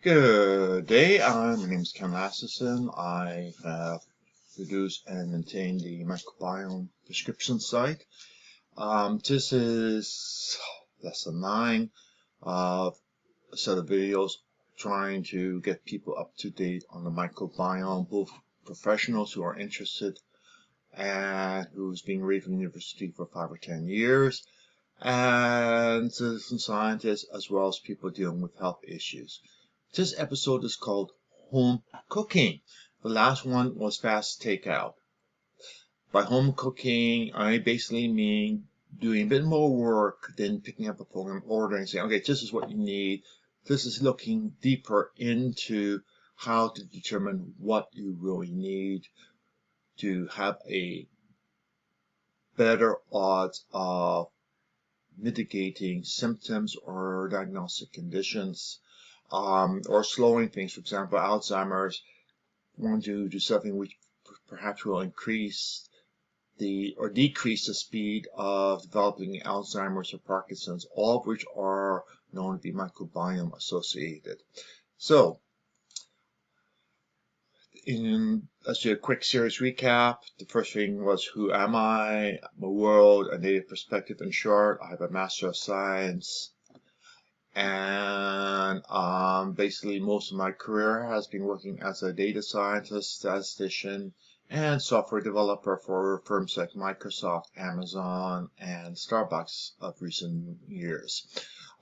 Good day. My name is Ken Lasseson. I have produced and maintained the Microbiome prescription site. This is lesson 9 of a set of videos trying to get people up to date on the microbiome, both professionals who are interested and who's been read from university for 5 or 10 years, and citizen scientists, as well as people dealing with health issues. This episode is called Home Cooking. The last one was fast takeout. By home cooking, I basically mean doing a bit more work than picking up a phone and ordering and saying, okay, this is what you need. This is looking deeper into how to determine what you really need to have a better odds of mitigating symptoms or diagnostic conditions. Or slowing things. For example, Alzheimer's, want to do something which perhaps will increase or decrease the speed of developing Alzheimer's or Parkinson's, all of which are known to be microbiome associated. So, let's do a quick series recap. The first thing was, who am I? My world, a native perspective in short. I have a Master of Science. And basically most of my career has been working as a data scientist, statistician, and software developer for firms like Microsoft, Amazon, and Starbucks of recent years.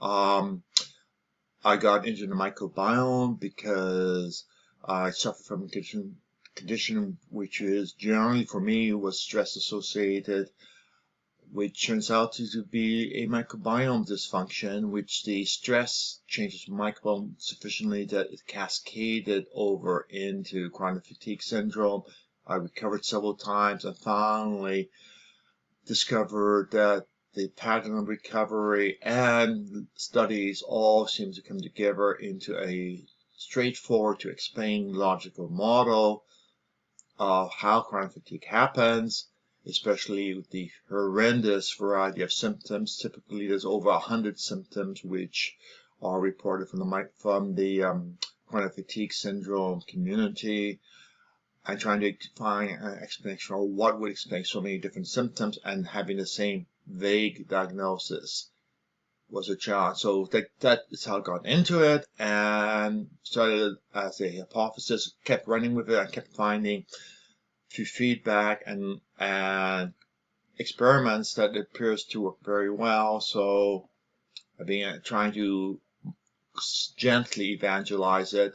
I got into the microbiome because I suffered from a condition which is generally for me was stress associated, which turns out to be a microbiome dysfunction, which the stress changes the microbiome sufficiently that it cascaded over into chronic fatigue syndrome. I recovered several times and finally discovered that the pattern of recovery and studies all seem to come together into a straightforward to explain logical model of how chronic fatigue happens, especially with the horrendous variety of symptoms. Typically, there's over 100 symptoms which are reported from the chronic fatigue syndrome community, and trying to find an explanation or what would explain so many different symptoms and having the same vague diagnosis was a challenge. So that is how I got into it and started as a hypothesis, kept running with it, and kept finding through feedback and experiments that it appears to work very well. So I've been trying to gently evangelize it.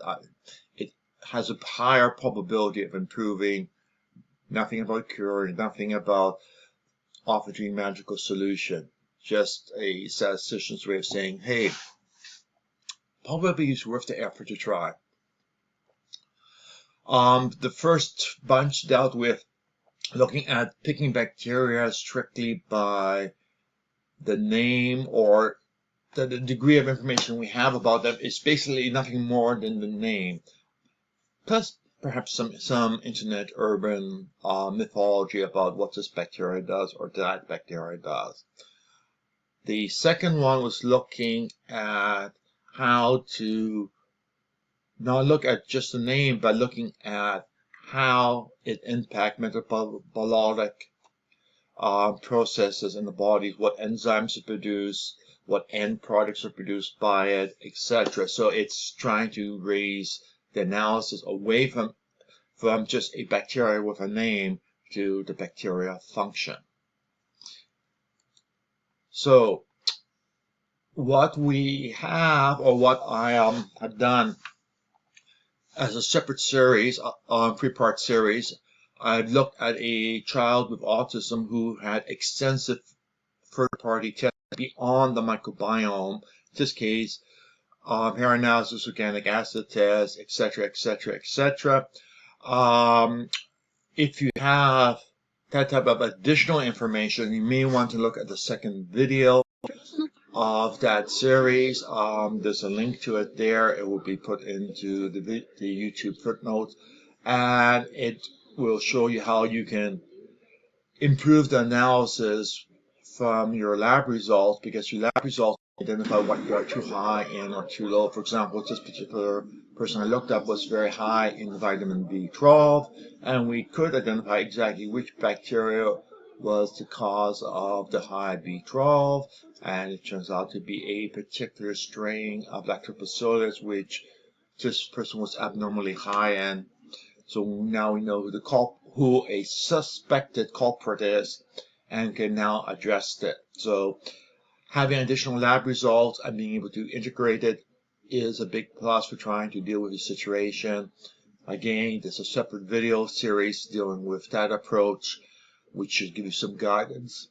It has a higher probability of improving. Nothing about curing, nothing about offering magical solution. Just a statistician's way of saying, hey, probably it's worth the effort to try. The first bunch dealt with looking at picking bacteria strictly by the name or the degree of information we have about them. Is basically nothing more than the name, plus perhaps some internet urban mythology about what this bacteria does or that bacteria does. The second one was looking at how to not look at just the name, but looking at how it impacts metabolic processes in the body, what enzymes are produced, what end products are produced by it, etc. So it's trying to raise the analysis away from just a bacteria with a name to the bacteria function. So what we have, or what I have done as a separate series, three-part series, I looked at a child with autism who had extensive third-party tests beyond the microbiome. In this case, hair analysis, organic acid tests, etc., etc., etc. If you have that type of additional information, you may want to look at the second video of that series. There's a link to it there. It will be put into the YouTube footnotes, and it will show you how you can improve the analysis from your lab results, because your lab results identify what you are too high in or too low. For example, this particular person I looked up was very high in vitamin B12, and we could identify exactly which bacteria was the cause of the high B12, and it turns out to be a particular strain of Lactobacillus, which this person was abnormally high in. So now we know who a suspected culprit is and can now address it. So having additional lab results and being able to integrate it is a big plus for trying to deal with the situation. Again, there's a separate video series dealing with that approach, which should give you some guidance.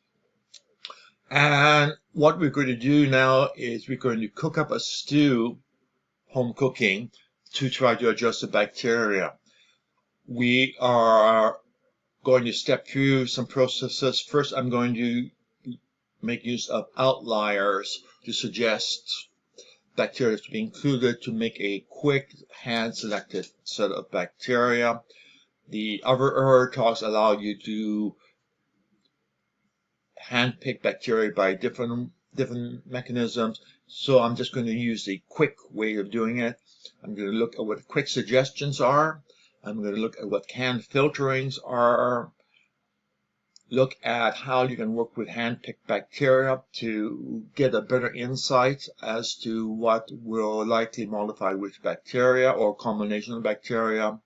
And what we're going to do now is we're going to cook up a stew, home cooking, to try to adjust the bacteria. We are going to step through some processes. First, I'm going to make use of outliers to suggest bacteria to be included to make a quick hand-selected set of bacteria. The other talks allow you to hand-pick bacteria by different mechanisms. So I'm just going to use the quick way of doing it. I'm going to look at what quick suggestions are. I'm going to look at what canned filterings are. Look at how you can work with hand-picked bacteria to get a better insight as to what will likely modify which bacteria or combination of bacteria.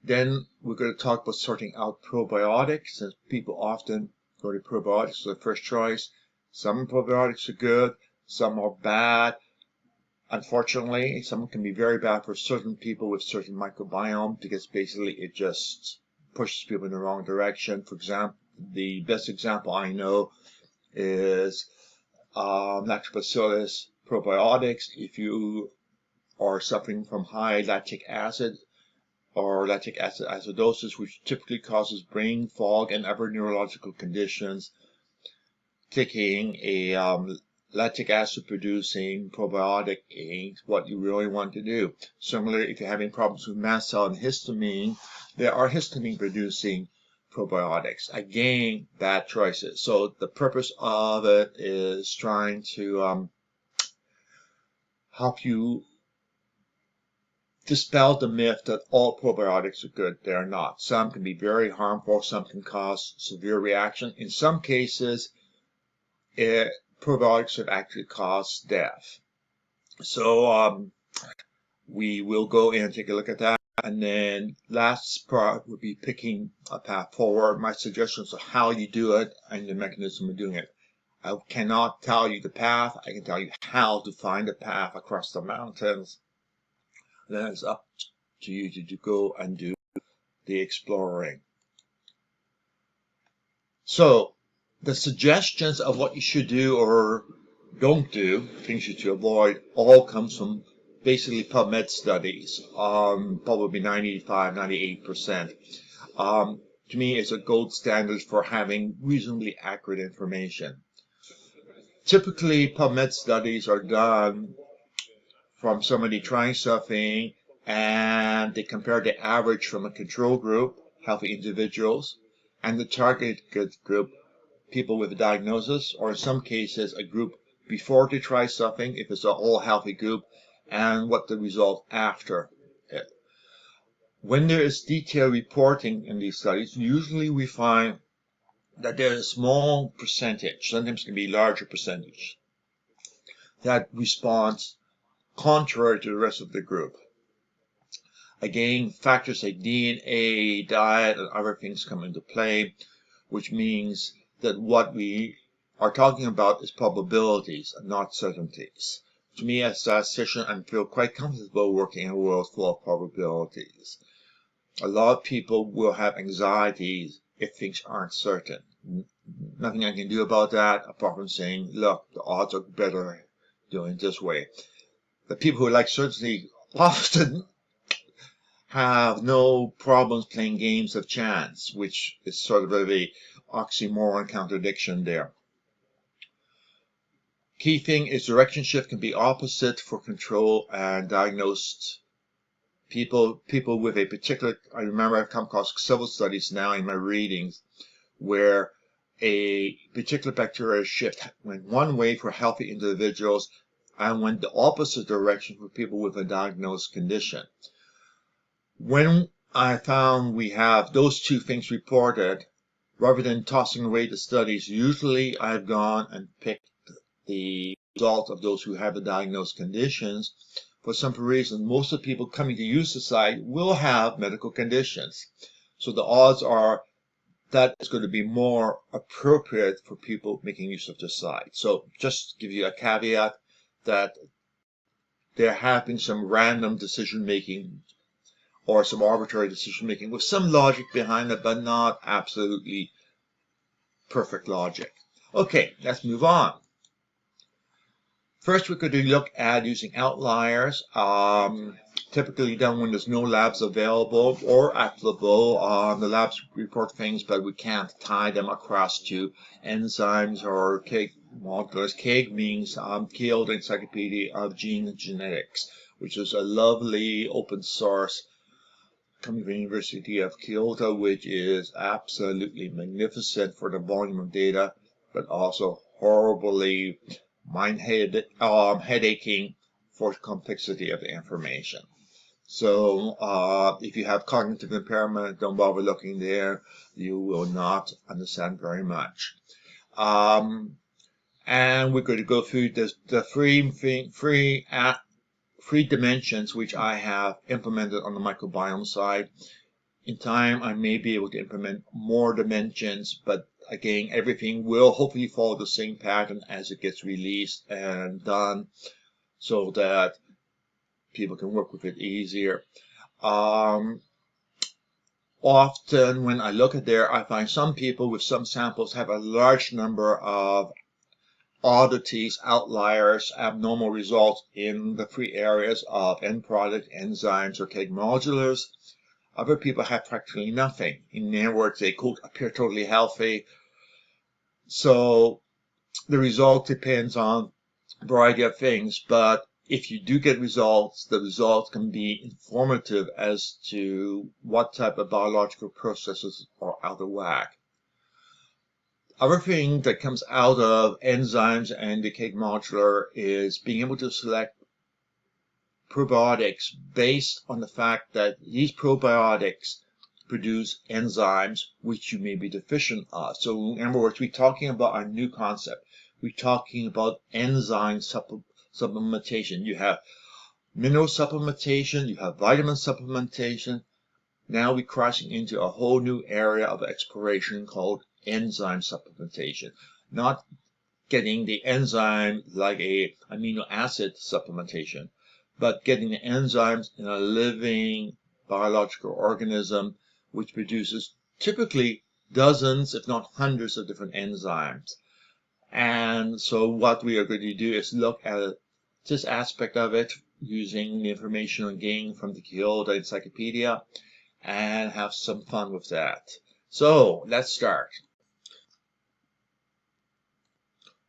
Then we're going to talk about sorting out probiotics, since people often go to probiotics as their first choice. Some probiotics are good, some are bad. Unfortunately, some can be very bad for certain people with certain microbiome, because basically it just pushes people in the wrong direction. For example, the best example I know is Lactobacillus probiotics. If you are suffering from high lactic acid or lactic acid acidosis, which typically causes brain fog and other neurological conditions, taking a lactic acid producing probiotic ain't what you really want to do. Similarly, if you're having problems with mast cell and histamine, there are histamine producing probiotics. Again, bad choices. So the purpose of it is trying to help you dispel the myth that all probiotics are good. They are not. Some can be very harmful. Some can cause severe reaction. In some cases, probiotics have actually caused death. So we will go in and take a look at that. And then last part would be picking a path forward, my suggestions of how you do it and the mechanism of doing it. I cannot tell you the path. I can tell you how to find a path across the mountains. Then it's up to you to go and do the exploring. So the suggestions of what you should do or don't do, things you should avoid, all comes from basically Pubmed studies, probably 95, 98%. To me, it's a gold standard for having reasonably accurate information. Typically, Pubmed studies are done from somebody trying something, and they compare the average from a control group, healthy individuals, and the targeted group, people with a diagnosis, or in some cases a group before they try something, if it's a whole healthy group, and what the result after it. When there is detailed reporting in these studies, usually we find that there is a small percentage, sometimes it can be a larger percentage, that responds contrary to the rest of the group. Again, factors like DNA, diet, and other things come into play, which means that what we are talking about is probabilities and not certainties. To me, as a statistician, I feel quite comfortable working in a world full of probabilities. A lot of people will have anxieties if things aren't certain. Nothing I can do about that apart from saying, look, the odds are better doing it this way. The people who like certainty often have no problems playing games of chance, which is sort of a oxymoron contradiction there. Key thing is direction shift can be opposite for control and diagnosed people with a particular, I remember I've come across several studies now in my readings where a particular bacteria shift went one way for healthy individuals and went the opposite direction for people with a diagnosed condition. When I found we have those two things reported, rather than tossing away the studies, usually I've gone and picked the result of those who have the diagnosed conditions. For some reason, most of the people coming to use the site will have medical conditions. So the odds are that is going to be more appropriate for people making use of the site. So just to give you a caveat that there have been some random decision making or some arbitrary decision making with some logic behind it, but not absolutely perfect logic. Okay, let's move on. First, we're going to look at using outliers, typically done when there's no labs available or applicable. The labs report things, but we can't tie them across to enzymes or KEGG modulars. KEGG means Kyoto Encyclopedia of Gene and Genetics, which is a lovely open source coming from the University of Kyoto, which is absolutely magnificent for the volume of data, but also horribly headaching for complexity of the information. So if you have cognitive impairment, don't bother looking there. You will not understand very much. And we're going to go through the three dimensions which I have implemented on the microbiome side. In time, I may be able to implement more dimensions, but again, everything will hopefully follow the same pattern as it gets released and done so that people can work with it easier. Often when I look at there, I find some people with some samples have a large number of oddities, outliers, abnormal results in the three areas of end product, enzymes, or KEGG modulars. Other people have practically nothing. In their words, they quote appear totally healthy. So the result depends on a variety of things, but if you do get results, the results can be informative as to what type of biological processes are out of whack. Other thing that comes out of enzymes and the KEGG modular is being able to select probiotics based on the fact that these probiotics produce enzymes which you may be deficient of. So in other words, we're talking about a new concept. We're talking about enzyme supplementation. You have mineral supplementation, you have vitamin supplementation. Now we're crossing into a whole new area of exploration called enzyme supplementation. Not getting the enzyme like a amino acid supplementation, but getting the enzymes in a living biological organism which produces typically dozens, if not hundreds of different enzymes. And so what we are going to do is look at this aspect of it using the information gained from the Kyoto Encyclopedia and have some fun with that. So let's start.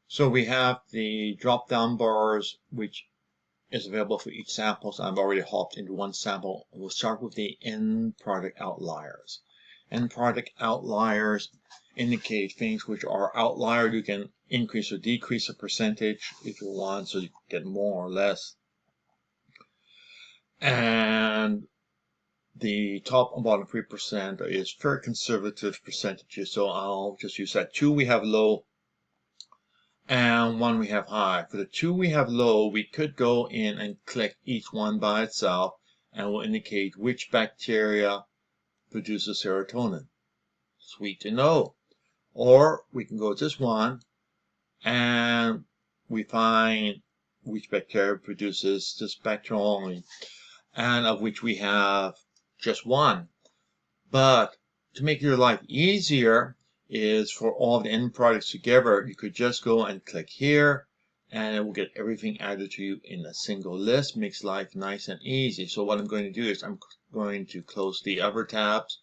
So we have the drop-down bars, which is available for each sample. So I've already hopped into one sample. We'll start with the end product outliers. End product outliers indicate things which are outliers. You can increase or decrease a percentage if you want, so you get more or less. And the top and bottom 3% is very conservative percentages. So I'll just use that. 2 we have low, and 1 we have high. For the 2 we have low, we could go in and click each one by itself and will indicate which bacteria produces serotonin. Sweet to know. Or we can go to this one and we find which bacteria produces this bacteria only, and of which we have just 1. But to make your life easier is for all the end products together, you could just go and click here and it will get everything added to you in a single list. Makes life nice and easy. So what I'm going to do is I'm going to close the other tabs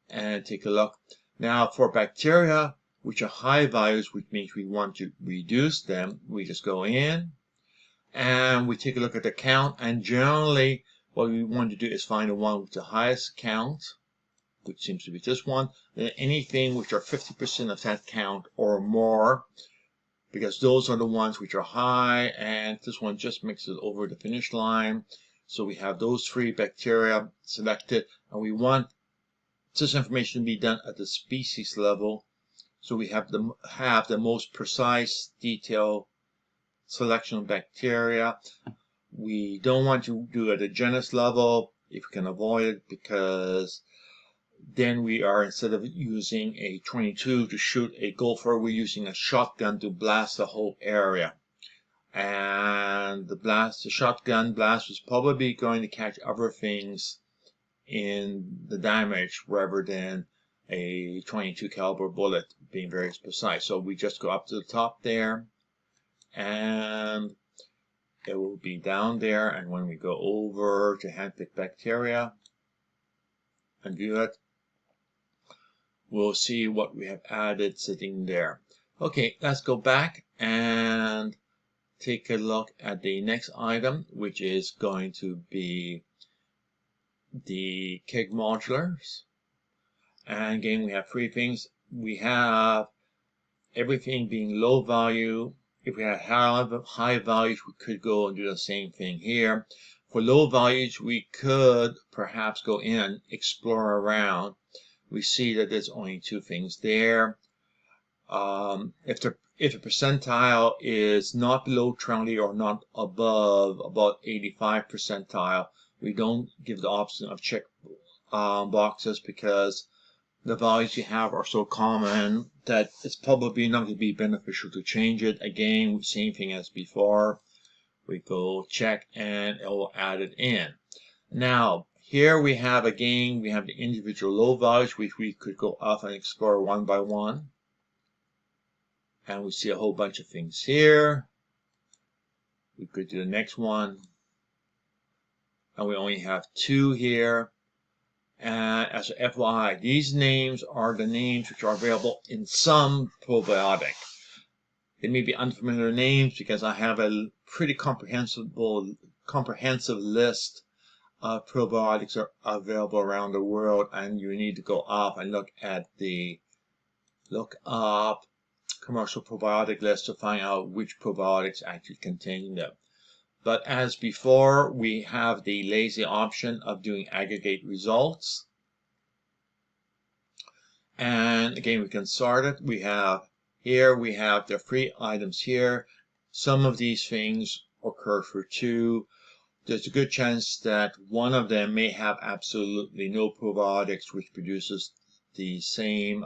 and take a look. Now for bacteria which are high values, which means we want to reduce them, we just go in and we take a look at the count, and generally what we want to do is find the one with the highest count which seems to be this one. Then anything which are 50% of that count or more, because those are the ones which are high, and this one just makes it over the finish line. So we have those 3 bacteria selected, and we want this information to be done at the species level. So we have the most precise, detailed selection of bacteria. We don't want to do it at the genus level if we can avoid it, because then we are, instead of using a 22 to shoot a gopher, we're using a shotgun to blast the whole area. And the shotgun blast is probably going to catch other things in the damage rather than a 22 caliber bullet being very precise. So we just go up to the top there, and it will be down there. And when we go over to handpick bacteria and view it, we'll see what we have added sitting there. Okay, let's go back and take a look at the next item, which is going to be the keg modulars. And again, we have 3 things. We have everything being low value. If we had high values, we could go and do the same thing here. For low values, we could perhaps go in and explore around. We see that there's only 2 things there. If the percentile is not below 20 or not above about 85 percentile, we don't give the option of check boxes, because the values you have are so common that it's probably not going to be beneficial to change it. Again, same thing as before. We go check and it will add it in. Now, here we have, again, we have the individual low values, which we could go off and explore one by one. And we see a whole bunch of things here. We could do the next one. And we only have 2 here. And as a FYI, these names are the names which are available in some probiotic. They may be unfamiliar names because I have a pretty comprehensive list of probiotics are available around the world, and you need to go up and look up commercial probiotic list to find out which probiotics actually contain them. But as before, we have the lazy option of doing aggregate results. And again, we can sort it. We have the 3 items here. Some of these things occur for 2. There's a good chance that one of them may have absolutely no probiotics, which produces the same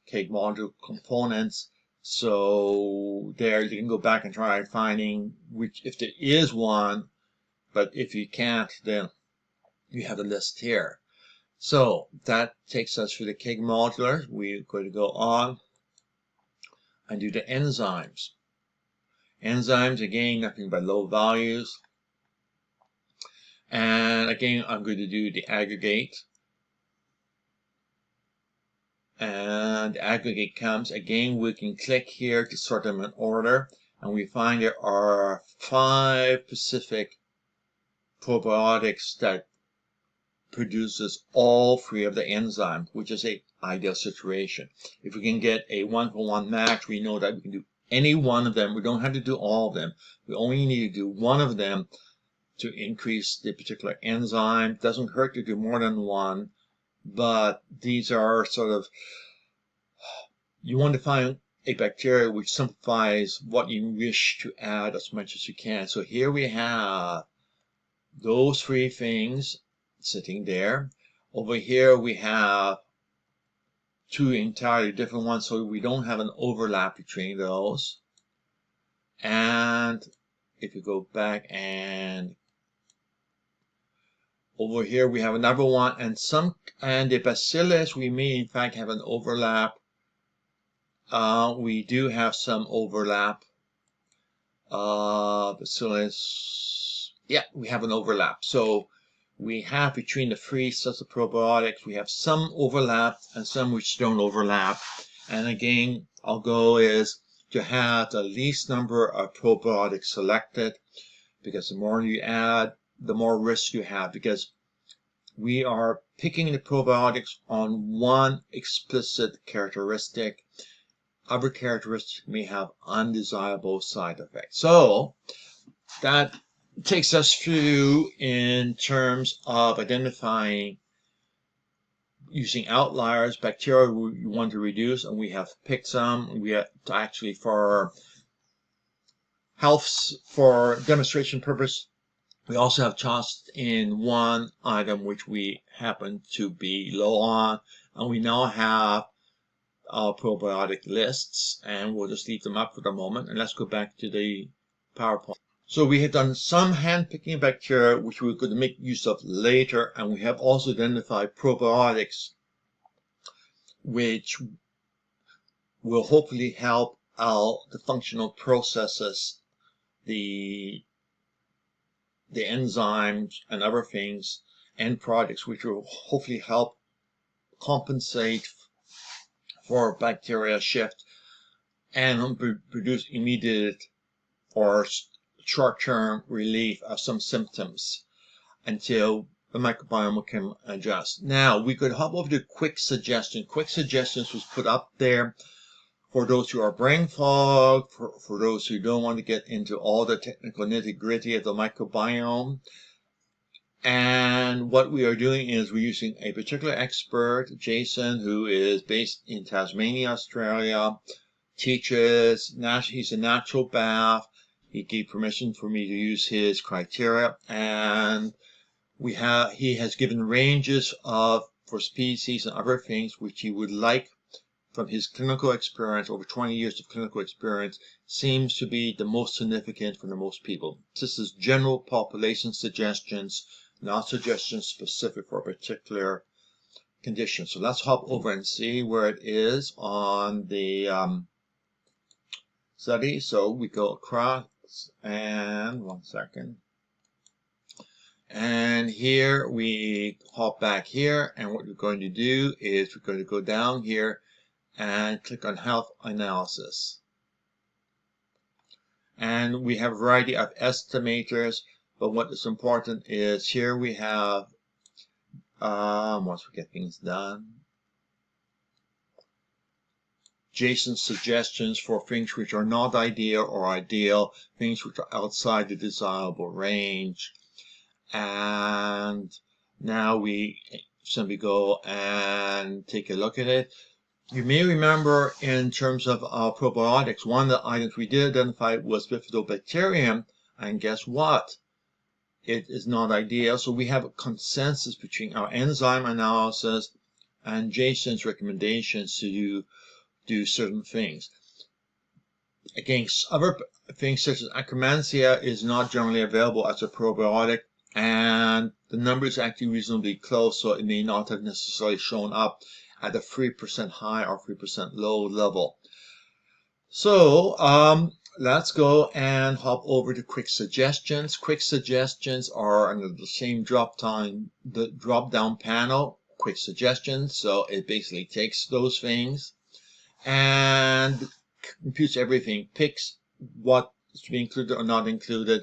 keg module components. So there you can go back and try finding which, if there is one, but if you can't, then you have the list here. So that takes us through the keg modulars. We're going to go on and do the enzymes. Enzymes, again, nothing but low values. And again, I'm going to do the aggregate. And the aggregate comes, again, we can click here to sort them in order, and we find there are 5 specific probiotics that produces all 3 of the enzymes, which is an ideal situation. If we can get a 1-for-1 match, we know that we can do any one of them. We don't have to do all of them. We only need to do one of them to increase the particular enzyme. It doesn't hurt to do more than one. But these are sort of, you want to find a bacteria which simplifies what you wish to add as much as you can. So here we have those 3 things sitting there. Over here we have 2 entirely different ones, so we don't have an overlap between those. And if you go back and over here we have another one, and the bacillus, we may in fact have an overlap. We do have some overlap. Bacillus, yeah, we have an overlap. So we have between the 3 sets of probiotics, we have some overlap and some which don't overlap. And again, our goal is to have the least number of probiotics selected, because the more you add, the more risk you have, because we are picking the probiotics on one explicit characteristic. Other characteristics may have undesirable side effects. So that takes us through in terms of identifying, using outliers, bacteria we want to reduce, and we have picked some. We have to actually, for health, for demonstration purpose, we also have just in one item which we happen to be low on, and we now have our probiotic lists, and we'll just leave them up for the moment. And let's go back to the PowerPoint. So we have done some hand-picking bacteria, which we're going to make use of later, and we have also identified probiotics, which will hopefully help out the functional processes, the enzymes and other things, and products, which will hopefully help compensate for bacteria shift and produce immediate or short-term relief of some symptoms until the microbiome can adjust. Now, we could hop over to quick suggestions. Quick suggestions was put up there for those who are brain fog, for those who don't want to get into all the technical nitty-gritty of the microbiome. And what we are doing is we're using a particular expert, Jason, who is based in Tasmania, Australia, teaches, he's a naturopath. He gave permission for me to use his criteria, and he has given ranges for species and other things which he would like, from his clinical experience, over 20 years of clinical experience, seems to be the most significant for the most people. This is general population suggestions, not suggestions specific for a particular condition. So let's hop over and see where it is on the study. So we go across, and 1 second. And here we hop back here, and what we're going to do is we're going to go down here and click on health analysis. And we have a variety of estimators, but what is important is here we have, once we get things done, Jason's suggestions for things which are not ideal or ideal, things which are outside the desirable range. And now we simply go and take a look at it. You may remember, in terms of our probiotics, one of the items we did identify was bifidobacterium, and guess what? It is not ideal. So we have a consensus between our enzyme analysis and Jason's recommendations to do certain things. Against other things such as Akkermansia is not generally available as a probiotic, and the number is actually reasonably close, so it may not have necessarily shown up at a 3% high or 3% low level. So let's go and hop over to quick suggestions. Quick suggestions are under the same drop-down panel, quick suggestions. So it basically takes those things and computes everything, picks what is to be included or not included.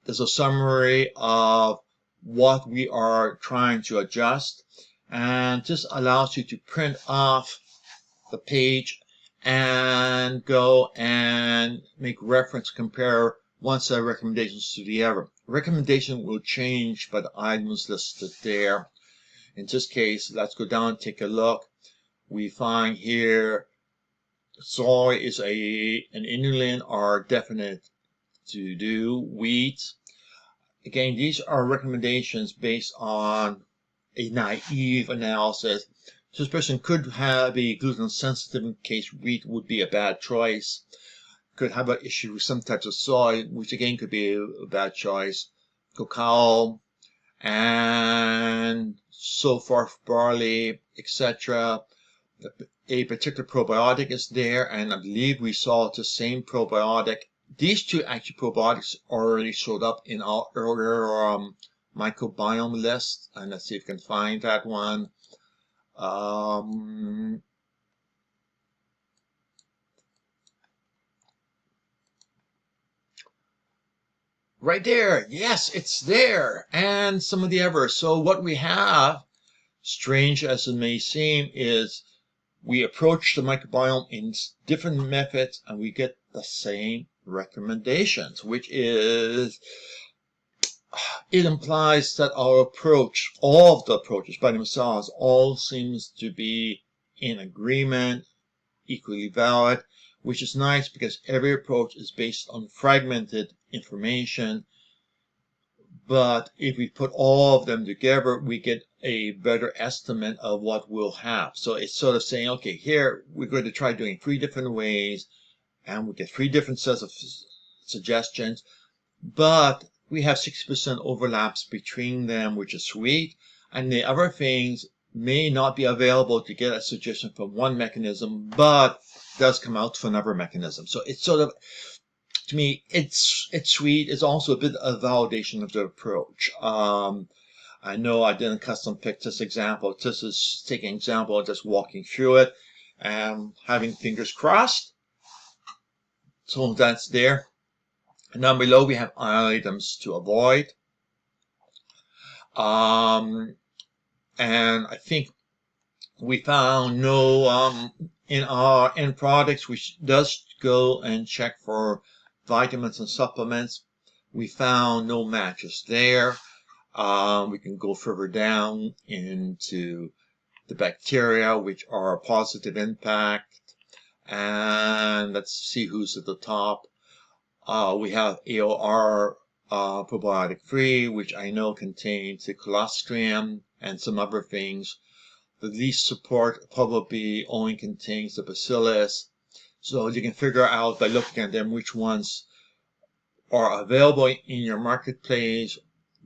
There's a summary of what we are trying to adjust, and this allows you to print off the page and go and make reference, compare one set of recommendations to the other. Recommendation will change, but the items listed there. In this case, let's go down and take a look. We find here soy is an inulin are definite to do. Wheat, again, these are recommendations based on a naive analysis. This person could be gluten sensitive, in case wheat would be a bad choice. Could have an issue with some types of soy, which again could be a bad choice. Cacao, and so forth, barley, etc. A particular probiotic is there, and I believe we saw the same probiotic. These two actually probiotics already showed up in our earlier microbiome list, and let's see if we can find that one. right there. Yes, it's there. And some of the others. So what we have, strange as it may seem, is we approach the microbiome in different methods and we get the same recommendations, which is, it implies that our approach, all of the approaches by themselves, all seems to be in agreement, equally valid, which is nice because every approach is based on fragmented information. But if we put all of them together, we get a better estimate of what we'll have. So it's sort of saying, okay, here we're going to try doing 3 different ways, and we get 3 different sets of suggestions, but we have 60% overlaps between them, which is sweet. And the other things may not be available to get a suggestion from one mechanism, but does come out from another mechanism. So it's sort of, to me, it's sweet. It's also a bit of validation of the approach. I know I didn't custom pick this example. This is taking an example, just walking through it and having fingers crossed. So that's there. And down below we have items to avoid. And I think we found no, in our end products, which does go and check for vitamins and supplements, we found no matches there. We can go further down into the bacteria, which are a positive impact. And let's see who's at the top. We have AOR probiotic free, which I know contains the colostrum and some other things. The least support probably only contains the bacillus. So you can figure out by looking at them which ones are available in your marketplace,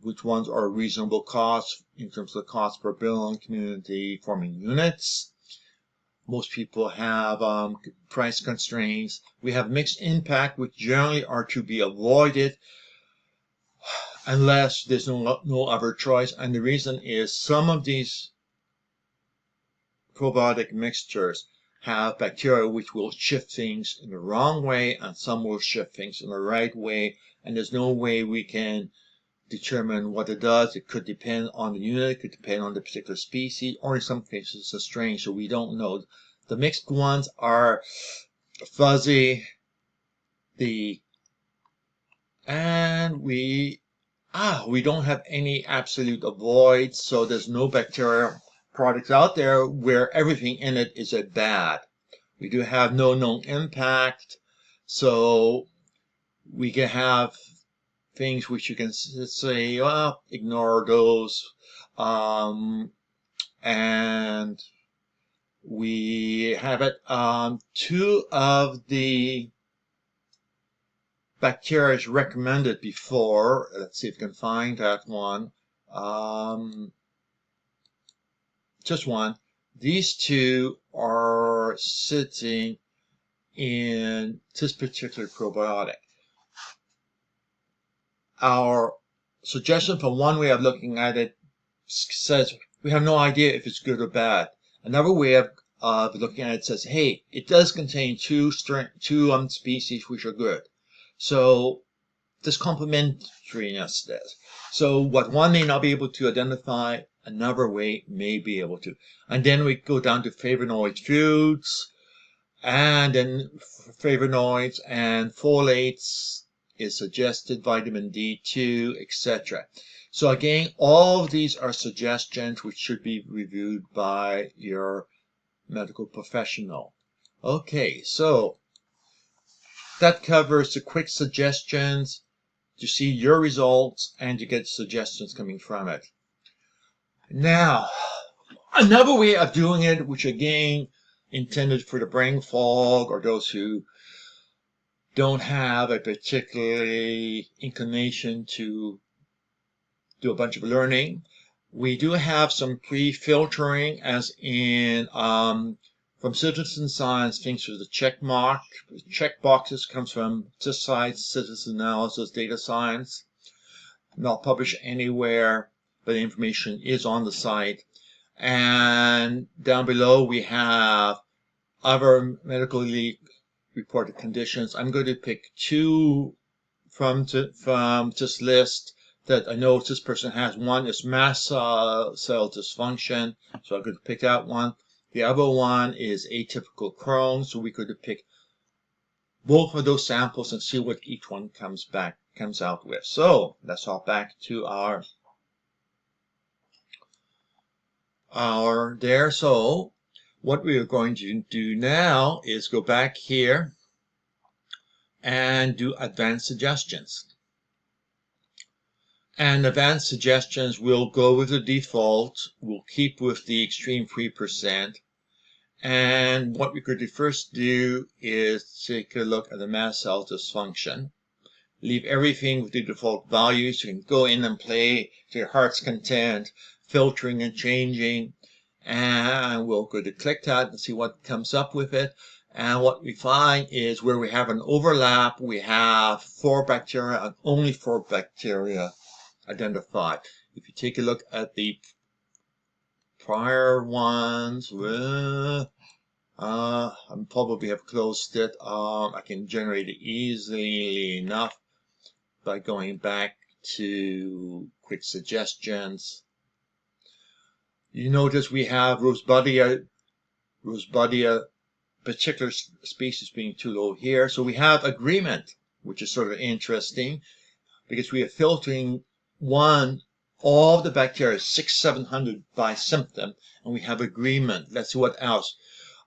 which ones are reasonable cost in terms of the cost per billion community forming units. Most people have price constraints. We have mixed impact, which generally are to be avoided unless there's no other choice. And the reason is some of these probiotic mixtures have bacteria which will shift things in the wrong way, and some will shift things in the right way, and there's no way we can determine what it does. It could depend on the unit, it could depend on the particular species, or in some cases a strain, so we don't know. The mixed ones are fuzzy, and we don't have any absolute avoids, so there's no bacteria products out there where everything in it is a bad. We do have no known impact, so we can have things which you can say, well, ignore those. And we have it. 2 of the bacteria is recommended before. Let's see if we can find that one. Just one. These 2 are sitting in this particular probiotic. Our suggestion for one way of looking at it says we have no idea if it's good or bad. Another way of looking at it says, hey, it does contain 2 species which are good. So this complementariness does. So what one may not be able to identify, another way may be able to. And then we go down to flavonoid foods, and then flavonoids and folates is suggested, vitamin D2, etc. So again, all of these are suggestions which should be reviewed by your medical professional. Okay, so that covers the quick suggestions to see your results and to get suggestions coming from it. Now, another way of doing it, which again intended for the brain fog or those who don't have a particularly inclination to do a bunch of learning, we do have some pre-filtering, as in from citizen science, things for the check boxes comes from this site, citizen analysis, data science. Not published anywhere, but the information is on the site. And down below we have other medically reported conditions. I'm going to pick 2 from this list that I know this person has. One is mast cell dysfunction, so I could pick that one. The other one is atypical Crohns, so we could pick both of those samples and see what each one comes out with. So let's hop back to our there. So what we are going to do now is go back here and do advanced suggestions. And advanced suggestions will go with the default. We'll keep with the extreme 3%. And what we could first do is take a look at the mast cell dysfunction. Leave everything with the default values. You can go in and play to your heart's content, filtering and changing. And we'll go to click that and see what comes up with it. And what we find is where we have an overlap, we have 4 bacteria and only 4 bacteria identified. If you take a look at the prior ones, I probably have closed it. I can generate it easily enough by going back to quick suggestions. You notice we have Rosebudia particular species being too low here. So we have agreement, which is sort of interesting because we are filtering all the bacteria, 600-700 by symptom, and we have agreement. Let's see what else.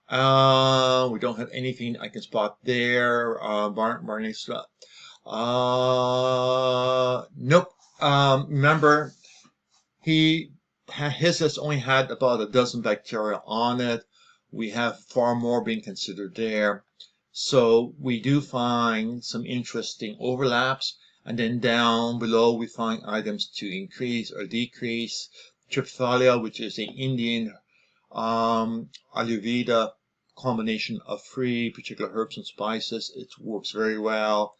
We don't have anything I can spot there. Nope. Remember, his has only had about a dozen bacteria on it. We have far more being considered there. So we do find some interesting overlaps. And then down below, we find items to increase or decrease. Triphthalia, which is an Indian Ayurveda combination of 3 particular herbs and spices. It works very well.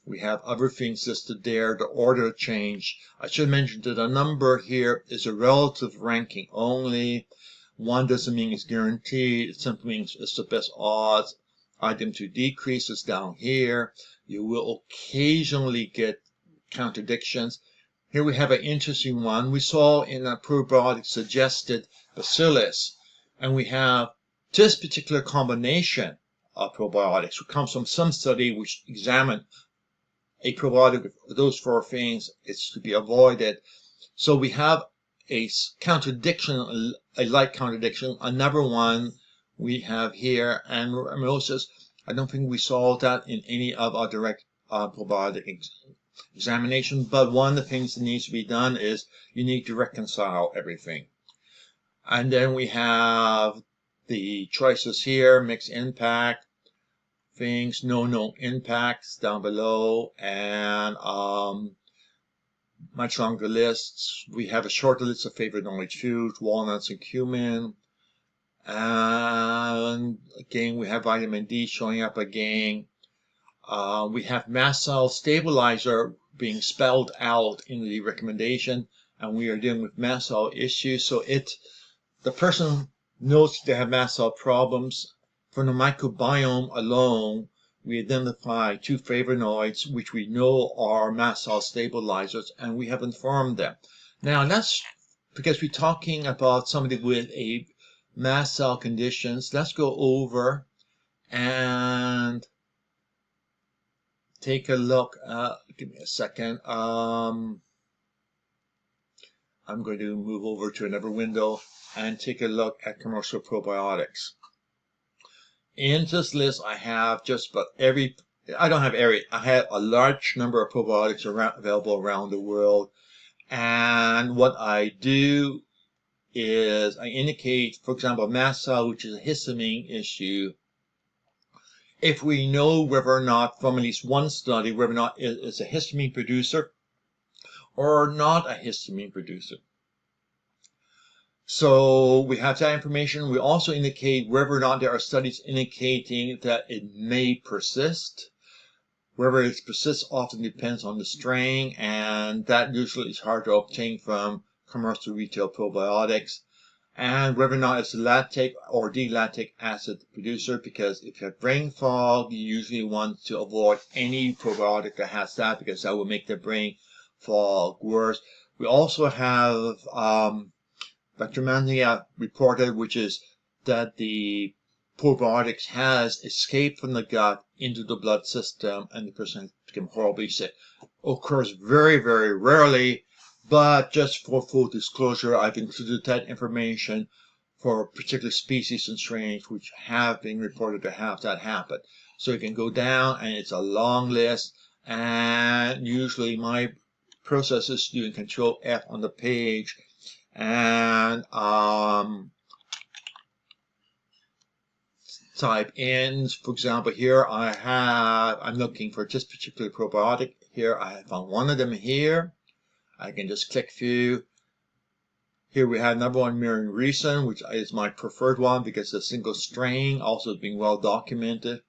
We have other things listed there. The order change. I should mention that the number here is a relative ranking only. 1 doesn't mean it's guaranteed. It simply means it's the best odds. Item to decrease is down here. You will occasionally get contradictions. Here we have an interesting one. We saw in a probiotic suggested bacillus, and we have this particular combination of probiotics, which comes from some study which examined a probiotic with those 4 things. It's to be avoided. So we have a contradiction, a light contradiction. Another one we have here, and amaurosis. I don't think we saw that in any of our direct probiotic examination, but one of the things that needs to be done is you need to reconcile everything. And then we have the choices here, mixed impact, things, no known impacts down below, and much longer lists. We have a shorter list of favorite knowledge foods, walnuts and cumin. And again, we have vitamin D showing up again. We have mast cell stabilizer being spelled out in the recommendation, and we are dealing with mast cell issues. So the person knows they have mast cell problems. From the microbiome alone, we identify 2 flavonoids, which we know are mast cell stabilizers, and we have informed them. Now, that's because we're talking about somebody with a mast cell conditions. Let's go over and take a look. Give me a second. I'm going to move over to another window and take a look at commercial probiotics. In this list, I have just about I have a large number of probiotics available around the world. And what I do is I indicate, for example, mast cell, which is a histamine issue. If we know whether or not, from at least one study, whether or not it's a histamine producer or not a histamine producer. So we have that information. We also indicate whether or not there are studies indicating that it may persist. Whether it persists often depends on the strain, and that usually is hard to obtain from commercial retail probiotics. and whether or not it's a lactic or D-lactic acid producer, because if you have brain fog, you usually want to avoid any probiotic that has that, because that will make the brain fog worse. We also have Bacteremia reported, which is that the probiotics has escaped from the gut into the blood system and the person has become horribly sick. Occurs very, very rarely, but just for full disclosure, I've included that information for particular species and strains which have been reported to have that happen. So you can go down and it's a long list, and usually my process is doing Control F on the page and type in, for example, here I'm looking for this particular probiotic. Here I have found one of them here. I can just click through. Here we have number one mirroring reason, which is my preferred one because it's a single strain, also being well documented.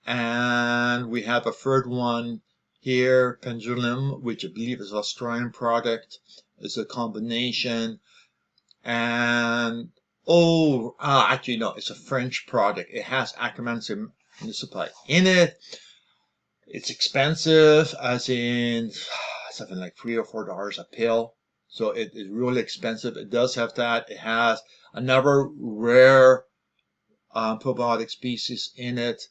And we have a third one here, Pendulum, which I believe is an Australian product. It's a combination. And actually no, it's a French product. It has Akkermansia municipal in it. It's expensive, as in something like $3 or $4 a pill. So it is really expensive. It does have that. It has another rare probiotic species in it,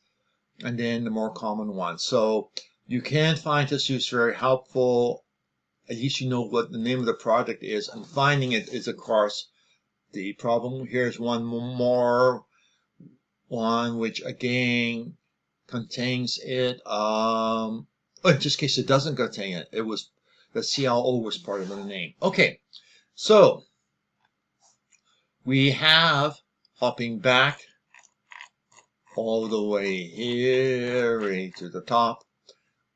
and then the more common ones. So you can find this use very helpful. At least you know what the name of the product is, and finding it is, of course, the problem. Here's one more, one which again contains it. In this case, it doesn't contain it. It was the CLO was part of the name. Okay, so we have, hopping back all the way here right to the top,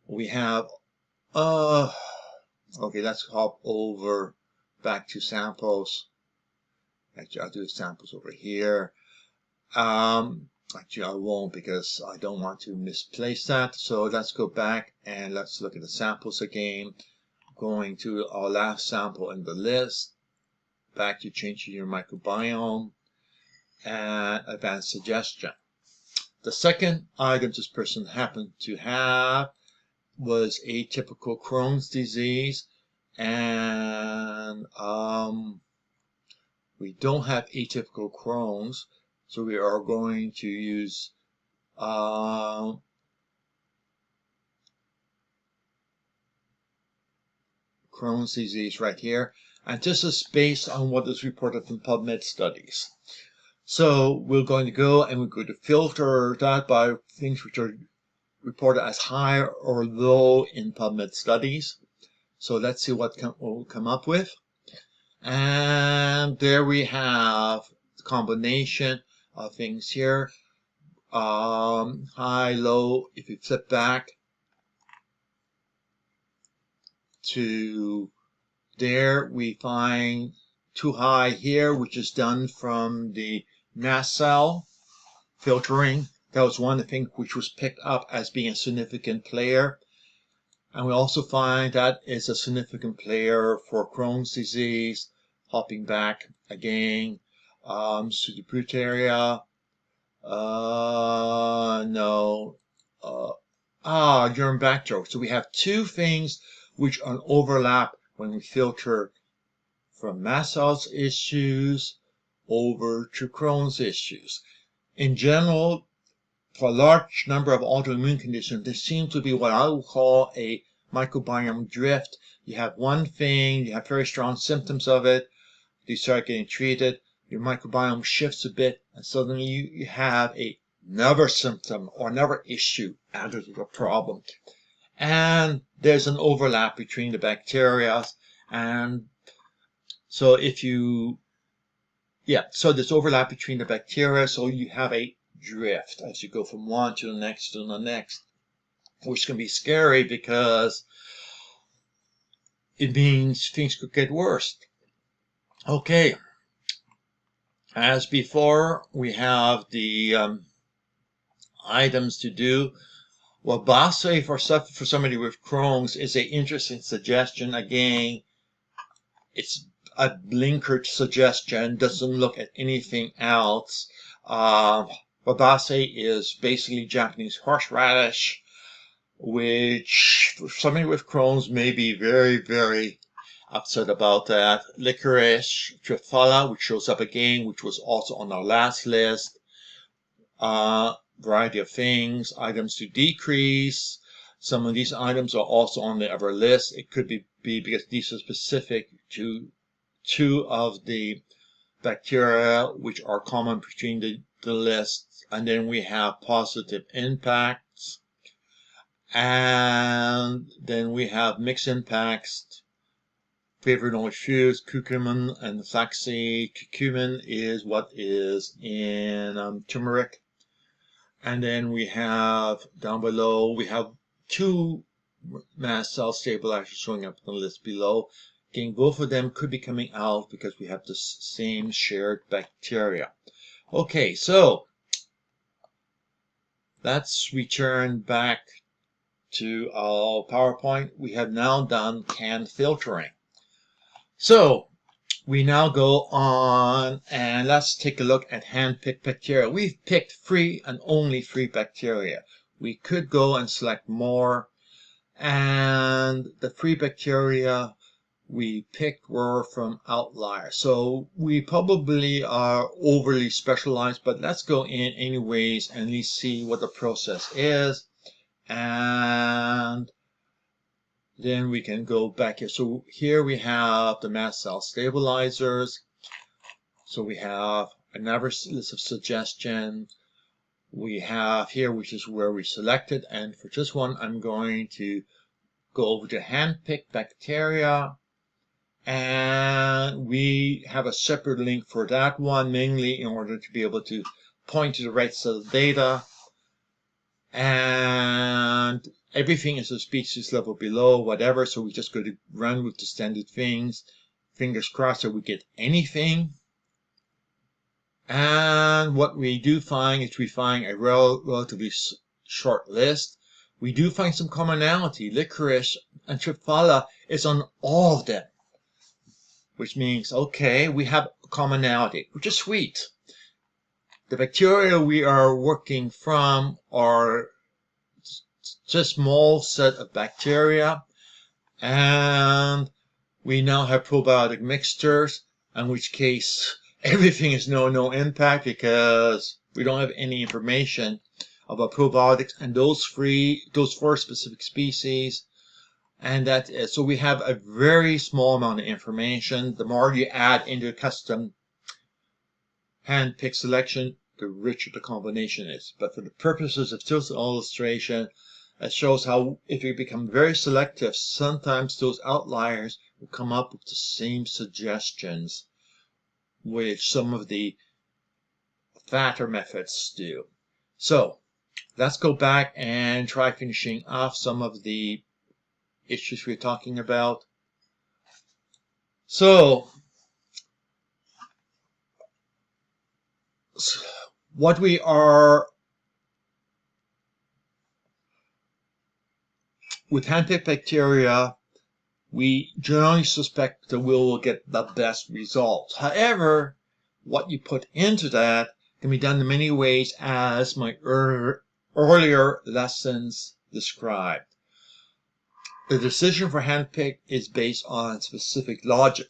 we have okay, let's hop over back to samples. Actually, I'll do samples over here. Actually, I won't because I don't want to misplace that. So let's go back and let's look at the samples again. Going to our last sample in the list. Back to changing your microbiome and advanced suggestion. The second item this person happened to have was atypical Crohn's disease, and we don't have atypical Crohn's, so we are going to use Crohn's disease right here, and this is based on what is reported from Pubmed studies. So we're going to go and we're going to filter that by things which are reported as high or low in Pubmed studies. So let's see what we'll come up with. And there we have the combination of things here. High, low. If you flip back to there, we find too high here, which is done from the mast cell filtering. That was one of the things which was picked up as being a significant player. And we also find that is a significant player for Crohn's disease. Hopping back again, Pseudobutyria, Urinobacter. So we have two things which are overlap when we filter from mast cells issues over to Crohn's issues. In general, for a large number of autoimmune conditions, there seems to be what I would call a microbiome drift. You have one thing, you have very strong symptoms of it, you start getting treated, your microbiome shifts a bit, and suddenly you have another symptom or another issue added to the problem. And there's an overlap between the bacteria, and so so there's overlap between the bacteria, so you have a drift as you go from one to the next, which can be scary because it means things could get worse. Okay, as before, we have the items to do. Well, Base for somebody with Crohn's is an interesting suggestion. Again, it's a blinkered suggestion, doesn't look at anything else. Wabase is basically Japanese horseradish, which somebody with Crohn's may be very, very upset about that. Licorice, Triphala, which shows up again, which was also on our last list. Variety of things, items to decrease. Some of these items are also on the other list. It could be because these are specific to two of the bacteria which are common between the lists. And then we have positive impacts. And then we have mixed impacts. Favored only foods, curcumin and flaxseed. Curcumin is what is in turmeric. And then we have down below, we have two mast cell stabilizers showing up on the list below. Again, both of them could be coming out because we have the same shared bacteria. Okay, so let's return back to our PowerPoint. We have now done canned filtering. So we now go on and let's take a look at hand-picked bacteria. We've picked 3 and only 3 bacteria. We could go and select more, and the 3 bacteria we picked were from outliers. So we probably are overly specialized, but let's go in anyways and at least see what the process is. And then we can go back here. So here we have the mast cell stabilizers. So we have another list of suggestions. We have here, which is where we selected. And for this one, I'm going to go over to hand-picked bacteria. And we have a separate link for that one, mainly in order to be able to point to the right set of data. And everything is a species level below, whatever, so we just go to run with the standard things. Fingers crossed that we get anything. And what we do find is we find a relatively short list. We do find some commonality. Licorice and Triphala is on all of them, which means, okay, we have commonality, which is sweet. The bacteria we are working from are just a small set of bacteria, and we now have probiotic mixtures, in which case everything is no impact because we don't have any information about probiotics and those 4 specific species. And that is, so we have a very small amount of information. The more you add into a custom hand-picked selection, the richer the combination is. But for the purposes of this illustration, it shows how if you become very selective, sometimes those outliers will come up with the same suggestions which some of the fatter methods do. So let's go back and try finishing off some of the issues we're talking about. So what we are with hand-picked bacteria, we generally suspect that we will get the best results. However, what you put into that can be done in many ways, as my earlier lessons described. The decision for handpicked is based on specific logic,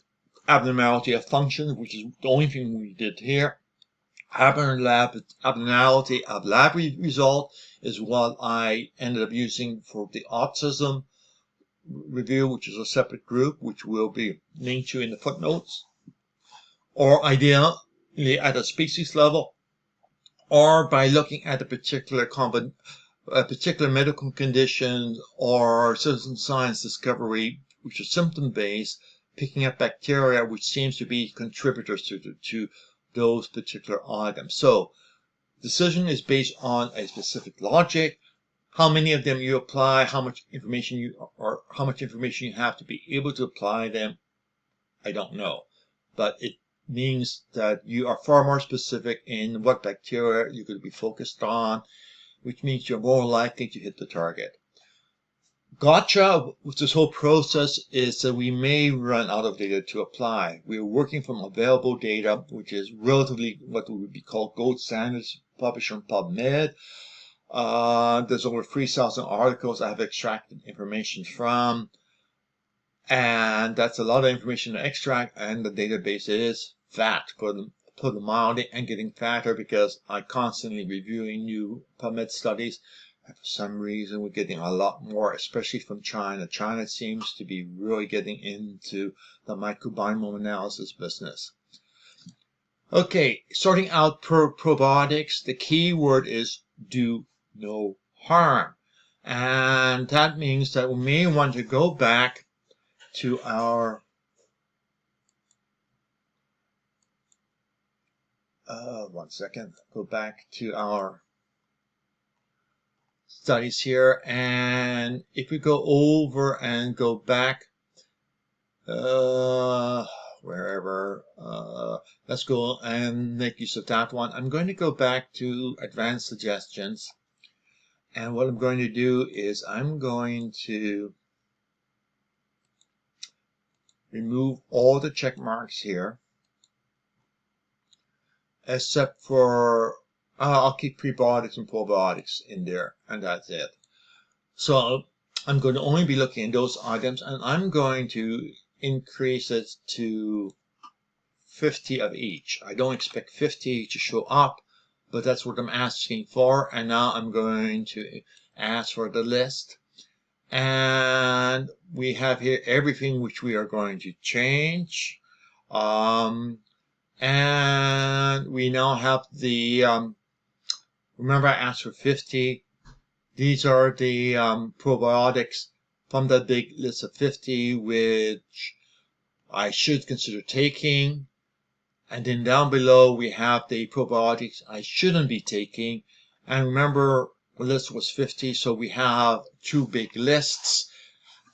abnormality of function, which is the only thing we did here. Abnormality of lab result is what I ended up using for the autism review, which is a separate group, which will be linked to in the footnotes. Or ideally at a species level, or by looking at a particular medical condition or citizen science discovery, which is symptom-based, picking up bacteria which seems to be contributors to those particular items. So decision is based on a specific logic. How many of them you apply, how much information you have to be able to apply them, I don't know. But it means that you are far more specific in what bacteria you're going to be focused on, which means you're more likely to hit the target. gotcha with this whole process is that we may run out of data to apply. We're working from available data, which is relatively what would be called gold standards published on Pubmed. There's over 3,000 articles I have extracted information from, and that's a lot of information to extract, and the database is fat, put it mildly, and getting fatter because I'm constantly reviewing new Pubmed studies. And for some reason, we're getting a lot more, especially from China. China seems to be really getting into the microbiome analysis business. Okay, sorting out probiotics, the key word is do no harm. And that means that we may want to go back to our go back to our studies here, and if we go over and go back wherever, let's go and make use of that one. I'm going to go back to advanced suggestions, and what I'm going to do is I'm going to remove all the check marks here, except for I'll keep prebiotics and probiotics in there, and that's it. So I'm going to only be looking at those items, and I'm going to increase it to 50 of each. I don't expect 50 to show up, but that's what I'm asking for. And now I'm going to ask for the list. And we have here everything which we are going to change. And we now have the, remember I asked for 50. These are the probiotics from that big list of 50, which I should consider taking. And then down below we have the probiotics I shouldn't be taking. And remember, the list was 50, so we have two big lists.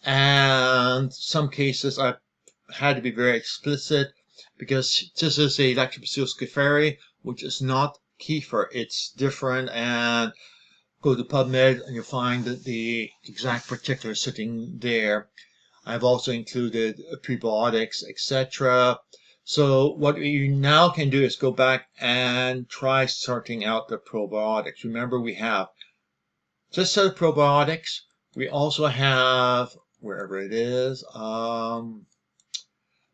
And some cases I've had to be very explicit, because this is a Lactobacillus keferi, which is not kefir. It's different, and go to Pubmed and you'll find that the exact particulars sitting there. I've also included prebiotics, etc. So what you now can do is go back and try sorting out the probiotics. Remember, we have just set of probiotics. We also have, wherever it is,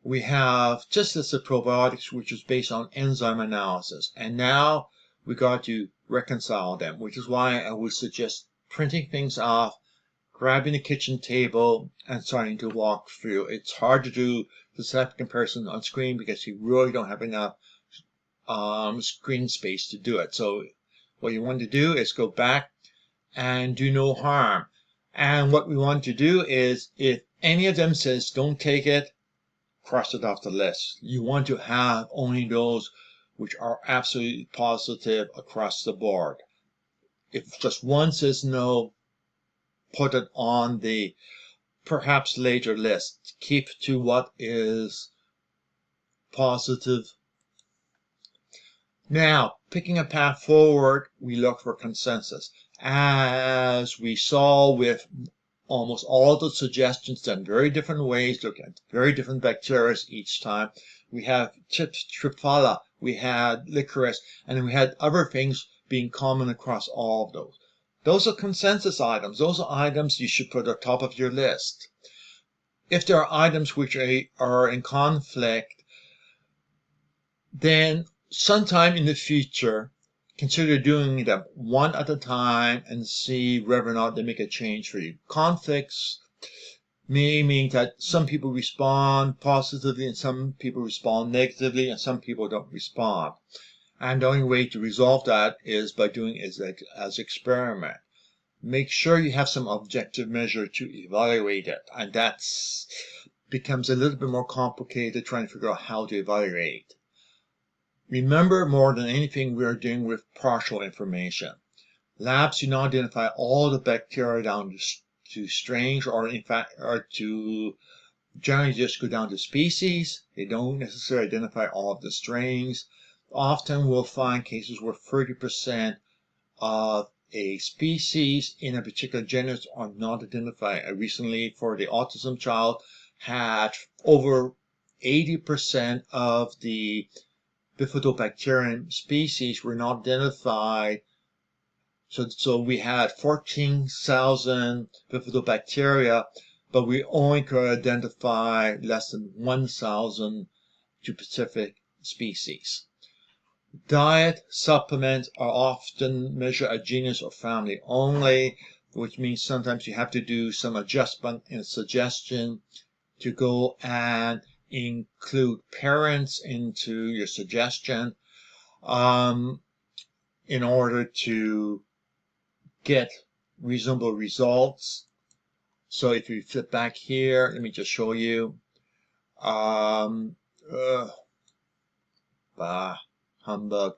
we have just as the probiotics, which is based on enzyme analysis. And now we got to reconcile them, which is why I would suggest printing things off, grabbing the kitchen table, and starting to walk through. It's hard to do the step comparison on screen because you really don't have enough screen space to do it. So what you want to do is go back and do no harm. And what we want to do is, if any of them says don't take it, cross it off the list. You want to have only those which are absolutely positive across the board. If just one says no, put it on the perhaps later list. Keep to what is positive. Now, picking a path forward, we look for consensus. As we saw with almost all the suggestions done very different ways, look at very different bacteria each time. We have Triphala, we had licorice, and then we had other things being common across all of those. Those are consensus items. Those are items you should put at the top of your list. If there are items which are in conflict, then sometime in the future, consider doing them one at a time and see whether or not they make a change for you. Conflicts may mean that some people respond positively and some people respond negatively and some people don't respond. And the only way to resolve that is by doing it as experiment. Make sure you have some objective measure to evaluate it. And that becomes a little bit more complicated trying to figure out how to evaluate. Remember, more than anything, we are dealing with partial information. Labs do not identify all the bacteria down to strains, or in fact, are to generally just go down to species. They don't necessarily identify all of the strains. Often we'll find cases where 30% of a species in a particular genus are not identified. I recently, for the autism child, had over 80% of the bifidobacterium species were not identified. So we had 14,000 bifidobacteria, but we only could identify less than 1,000 specific species. Diet supplements are often measured at genus or family only, which means sometimes you have to do some adjustment in suggestion to go and include parents into your suggestion in order to get reasonable results. So if you flip back here, let me just show you. Humbug.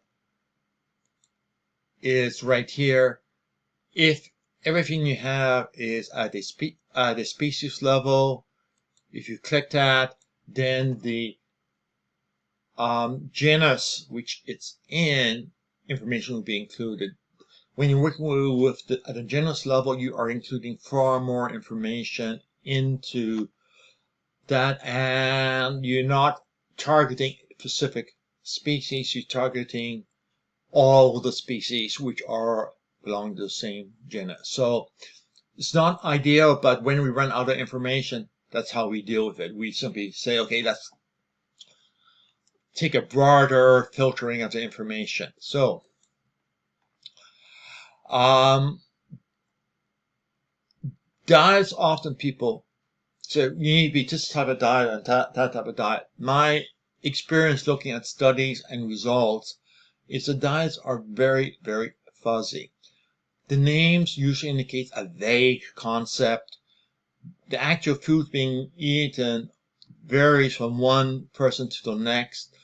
Is right here. If everything you have is at a species level, if you click that, then the genus which it's in information will be included. When you're working at the genus level, you are including far more information into that, and you're not targeting specific species, you're targeting all the species which belong to the same genus. So it's not ideal, but when we run out of information, that's how we deal with it. We simply say, okay, let's take a broader filtering of the information. So diets, often people say you need to be this type of diet and that type of diet. My experience looking at studies and results is the diets are very, very fuzzy. The names usually indicate a vague concept. The actual food being eaten varies from one person to the next,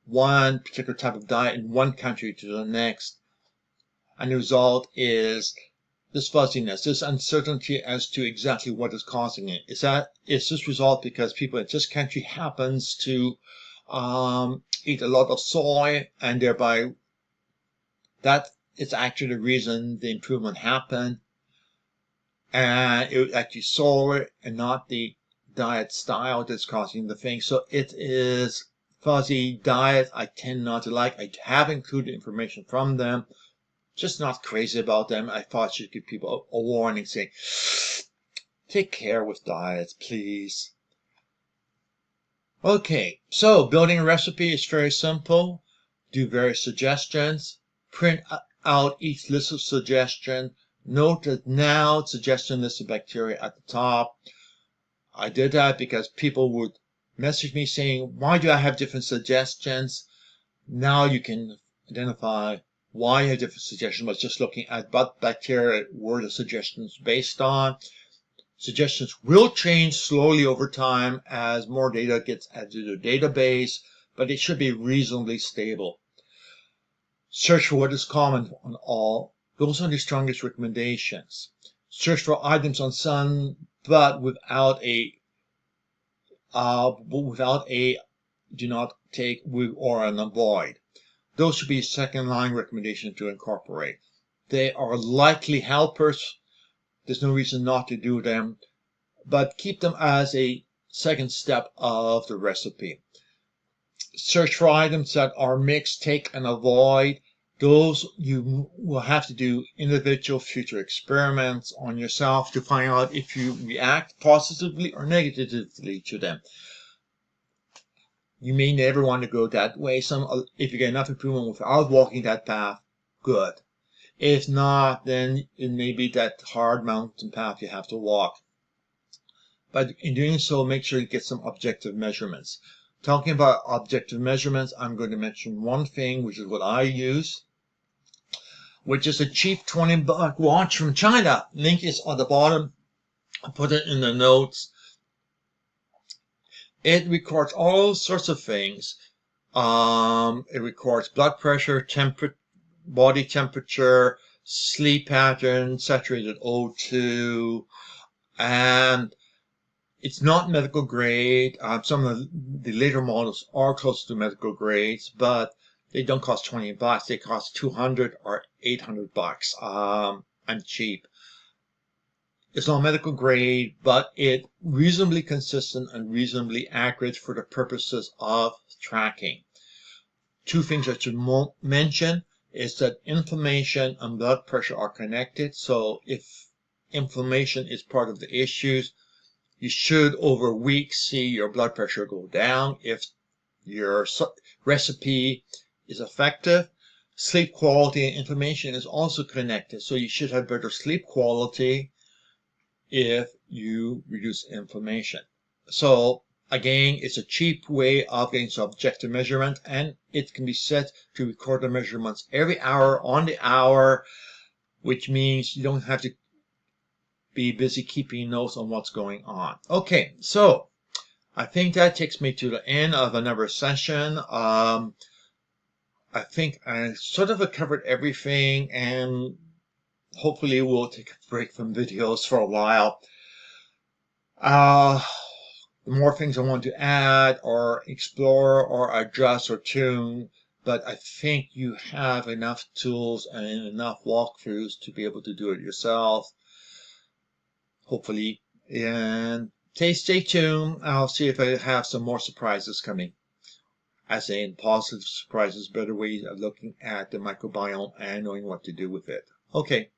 one particular type of diet in one country to the next. And the result is this fuzziness, this uncertainty as to exactly what is causing it. Is this result because people in this country happens to eat a lot of soy, and thereby that is actually the reason the improvement happened, and it was actually soy and not the diet style that's causing the thing. So it is fuzzy diet. I tend not to like. I have included information from them, just not crazy about them. I thought I should give people a warning saying, take care with diets, please. Okay, so building a recipe is very simple. Do various suggestions. Print out each list of suggestions. Note that now suggestion list of bacteria at the top. I did that because people would message me saying, why do I have different suggestions? Now you can identify why you have different suggestions by just looking at what bacteria were the suggestions based on. Suggestions will change slowly over time as more data gets added to the database, but it should be reasonably stable. Search for what is common on all. Those are the strongest recommendations. Search for items on some, but without a do not take or an avoid. Those should be second line recommendations to incorporate. They are likely helpers. There's no reason not to do them, but keep them as a second step of the recipe. Search for items that are mixed, take and avoid. Those you will have to do individual future experiments on yourself to find out if you react positively or negatively to them. You may never want to go that way. If you get enough improvement without walking that path, good. If not, then it may be that hard mountain path you have to walk. But in doing so, make sure you get some objective measurements. Talking about objective measurements, I'm going to mention one thing, which is what I use, which is a cheap $20 watch from China. Link is on the bottom. I'll put it in the notes. It records all sorts of things. It records blood pressure, body temperature, sleep pattern, saturated O2, and it's not medical grade. Some of the later models are close to medical grades, but they don't cost $20. They cost $200 or $800. And cheap. It's not medical grade, but it's reasonably consistent and reasonably accurate for the purposes of tracking. Two things I should mention is that inflammation and blood pressure are connected. So if inflammation is part of the issues, you should over weeks see your blood pressure go down. If your recipe is effective, sleep quality and inflammation is also connected. So you should have better sleep quality if you reduce inflammation. So again, it's a cheap way of getting subjective measurement, and it can be set to record the measurements every hour on the hour, which means you don't have to be busy keeping notes on what's going on. Okay, so I think that takes me to the end of another session. I think I sort of covered everything, and hopefully we'll take a break from videos for a while. The more things I want to add or explore or adjust or tune, but I think you have enough tools and enough walkthroughs to be able to do it yourself, hopefully. And stay tuned. I'll see if I have some more surprises coming. As in positive surprises, better ways of looking at the microbiome and knowing what to do with it. Okay.